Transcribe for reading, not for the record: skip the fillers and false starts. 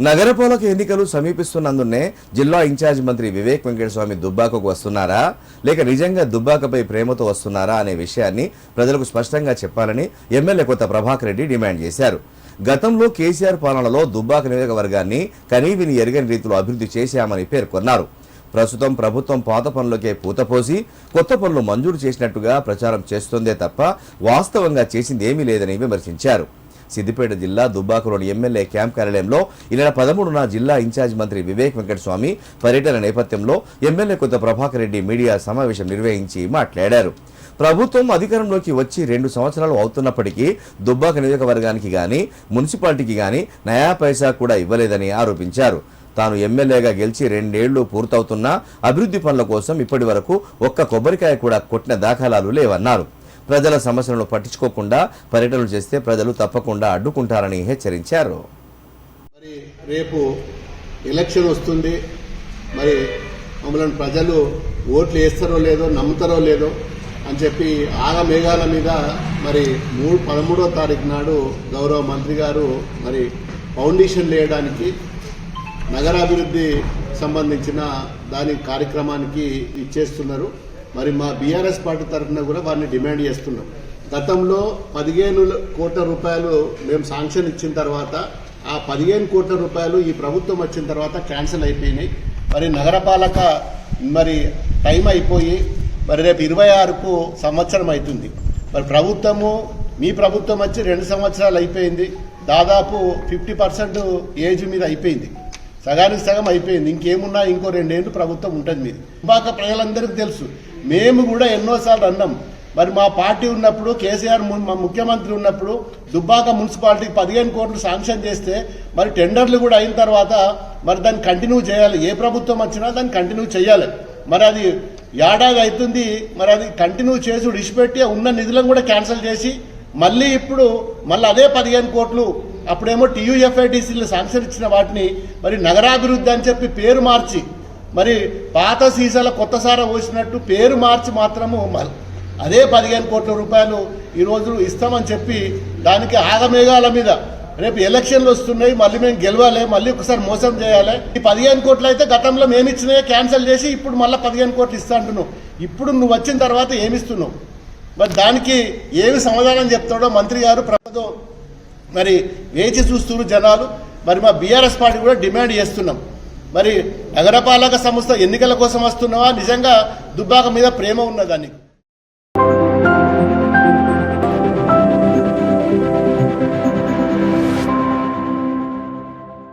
నగరపాలక ఎన్నికలు సమీపిస్తున్నందునే జిల్లా ఇన్ఛార్జ్ మంత్రి వివేక్ వెంకటస్వామి దుబ్బాకకు వస్తున్నారా లేక నిజంగా దుబ్బాకపై ప్రేమతో వస్తున్నారా అనే విషయాన్ని ప్రజలకు స్పష్టంగా చెప్పాలని ఎమ్మెల్యే కొత్త ప్రభాకర్ రెడ్డి డిమాండ్ చేశారు. గతంలో కేసీఆర్ పాలనలో దుబ్బాక నియోజకవర్గాన్ని కనీవిని ఎరగని రీతిలో అభివృద్ధి చేశామని పేర్కొన్నారు. ప్రస్తుతం ప్రభుత్వం పాత పనులకే పూతపోసి కొత్త పనులు మంజూరు చేసినట్టుగా ప్రచారం చేస్తోందే తప్ప వాస్తవంగా చేసింది ఏమీ లేదని విమర్శించారు. సిద్దిపేట జిల్లా దుబ్బాకలోని ఎమ్మెల్యే క్యాంప్ కార్యాలయంలో ఈ నెల 13న జిల్లా ఇన్ఛార్జ్ మంత్రి వివేక్ వెంకటస్వామి పర్యటన నేపథ్యంలో ఎమ్మెల్యే కొత్త ప్రభాకర్ రెడ్డి మీడియా సమావేశం నిర్వహించి మాట్లాడారు. ప్రభుత్వం అధికారంలోకి వచ్చి 2 సంవత్సరాలు అవుతున్నప్పటికీ దుబ్బాక నియోజకవర్గానికి గాని మున్సిపాలిటీకి గాని నయా పైసా కూడా ఇవ్వలేదని ఆరోపించారు. తాను ఎమ్మెల్యేగా గెలిచి 2 ఏళ్లు పూర్తవుతున్నా అభివృద్ధి పనుల కోసం ఇప్పటి వరకు ఒక్క కొబ్బరికాయ కూడా కొట్టిన దాఖలాలు లేవన్నారు. ప్రజల సమస్యలను పట్టించుకోకుండా పర్యటనలు చేస్తే ప్రజలు తప్పకుండా అడ్డుకుంటారని హెచ్చరించారు. మరి రేపు ఎలక్షన్ వస్తుంది. మరి మమ్మల్ని ప్రజలు ఓట్లు వేస్తారో లేదో నమ్ముతారో లేదో అని చెప్పి ఆగమేఘాల మీద మరి 13వ తారీఖు నాడు గౌరవ మంత్రి గారు మరి ఫౌండేషన్ వేయడానికి నగరాభివృద్ధి సంబంధించిన దాని కార్యక్రమానికి ఇచ్చేస్తున్నారు. మరి మా బీఆర్ఎస్ పార్టీ తరఫున కూడా వారిని డిమాండ్ చేస్తున్నాం. గతంలో 15 కోట్ల రూపాయలు మేము శాంక్షన్ ఇచ్చిన తర్వాత ఆ 15 కోట్ల రూపాయలు ఈ ప్రభుత్వం వచ్చిన తర్వాత క్యాన్సిల్ అయిపోయినాయి. మరి నగరపాలక మరి టైం అయిపోయి మరి రేపు 26కు సంవత్సరం అవుతుంది. మరి ప్రభుత్వము మీ ప్రభుత్వం వచ్చి 2 సంవత్సరాలు అయిపోయింది. దాదాపు 50% ఏజ్ మీద అయిపోయింది. సగానికి సగం అయిపోయింది. ఇంకేమున్నా ఇంకో 2 ఏళ్ళు ప్రభుత్వం ఉంటుంది మీది. దుబ్బాక ప్రజలందరికీ తెలుసు. మేము కూడా ఎన్నోసార్లు అన్నాం. మరి మా పార్టీ ఉన్నప్పుడు కేసీఆర్ మా ముఖ్యమంత్రి ఉన్నప్పుడు దుబ్బాక మున్సిపాలిటీకి 15 కోట్లు శాంక్షన్ చేస్తే మరి టెండర్లు కూడా అయిన తర్వాత మరి దాన్ని కంటిన్యూ చేయాలి. ఏ ప్రభుత్వం వచ్చినా దాన్ని కంటిన్యూ చేయాలి. మరి అది ఏడాది అవుతుంది. మరి అది కంటిన్యూ చేసి విడిచిపెట్టి ఉన్న నిధులను కూడా క్యాన్సిల్ చేసి మళ్ళీ ఇప్పుడు అదే 15 కోట్లు అప్పుడేమో TUFIDCలు శాంక్షన్ ఇచ్చిన వాటిని మరి నగరాభివృద్ధి అని చెప్పి పేరు మార్చి మరి పాత సీసాల కొత్త సారా పోసినట్టు పేరు మార్చి మాత్రము అదే 15 కోట్ల రూపాయలు ఈరోజు ఇస్తామని చెప్పి దానికి ఆగమేఘాల మీద రేపు ఎలక్షన్లు వస్తున్నాయి. మళ్ళీ మేము గెలవాలి, మళ్ళీ ఒకసారి మోసం చేయాలి. ఈ 15 కోట్లు అయితే గతంలో మేము ఇచ్చినవే క్యాన్సిల్ చేసి ఇప్పుడు మళ్ళీ 15 కోట్లు ఇస్తా అంటున్నావు. ఇప్పుడు నువ్వు వచ్చిన తర్వాత ఏమిస్తున్నావు? మరి దానికి ఏమి సమాధానం చెప్తాడో మంత్రి గారు ప్రభుత్వం మరి వేచి చూస్తున్నారు జనాలు. మరి మా బీఆర్ఎస్ పార్టీ కూడా డిమాండ్ చేస్తున్నాం. మరి నగరపాలక సంస్థ ఎన్నికల కోసం వస్తున్నావా, నిజంగా దుబ్బాక మీద ప్రేమ ఉన్నదాన్ని